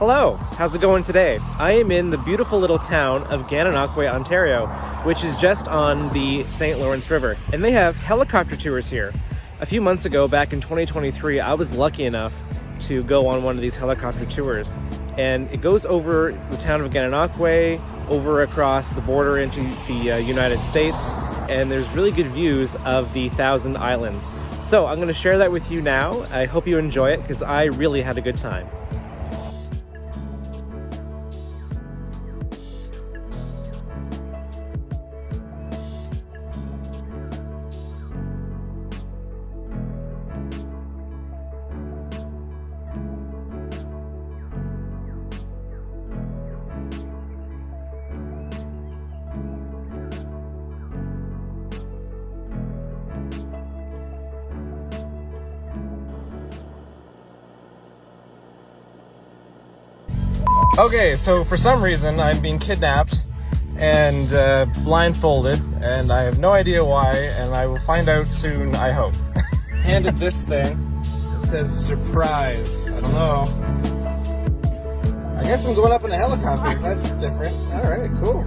Hello, how's it going today? I am in the beautiful little town of Gananoque, Ontario, which is just on the St. Lawrence River, and they have helicopter tours here. A few months ago, back in 2023, I was lucky enough to go on one of these helicopter tours, and it goes over the town of Gananoque, over across the border into the United States, and there's really good views of the Thousand Islands. So I'm going to share that with you now. I hope you enjoy it because I really had a good time. Okay, so for some reason I'm being kidnapped and blindfolded, and I have no idea why, and I will find out soon, I hope. Handed this thing. It says surprise. I don't know. I guess I'm going up in a helicopter. That's different. Alright, cool.